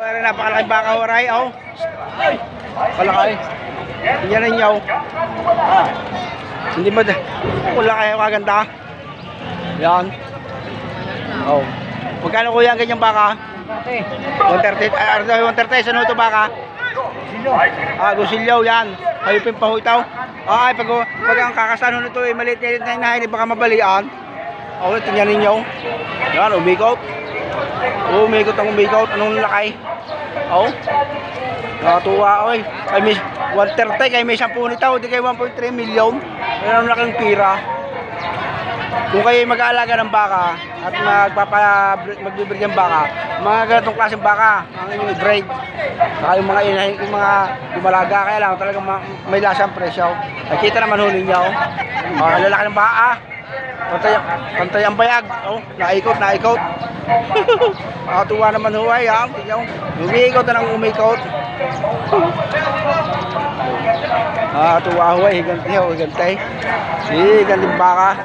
Napakalaking baka waray, oh. Kalaki. Yan ang yaw. Hindi ba? Wala kayo kaganda. Yan. Oh. Magkano kuya ang ganyang baka? 130. 130. Ano ito baka? Gusilyaw yan. Hayupin pahutaw. Ay, pag ang kakasano nito ay maliit na hinahin, baka mabalian. Oh, tingnan ninyo. Yan, umikot. Umikot ang umikot. Anong lakay? Oh. Nakatuwa, oy. Ay, may 130 kay may 10 nito, di kay 1.3 million. Yan ang laking pira. Kung kayo mag-aalaga ng baka at magbibigay ng baka, mga ganitong klaseng baka, ang inyong break. Saka yung mga inahin, yung mga dumalaga, kaya lang talagang may lasang presyo. Nakita naman huli niya, oh. Mga lalaki ng baka. Pantay ang bayag. Oh, naikot. Nakatuwa naman huway, ha. Umiikot na ng umikot. Nakatuwa huway, higantay. Higanting baka.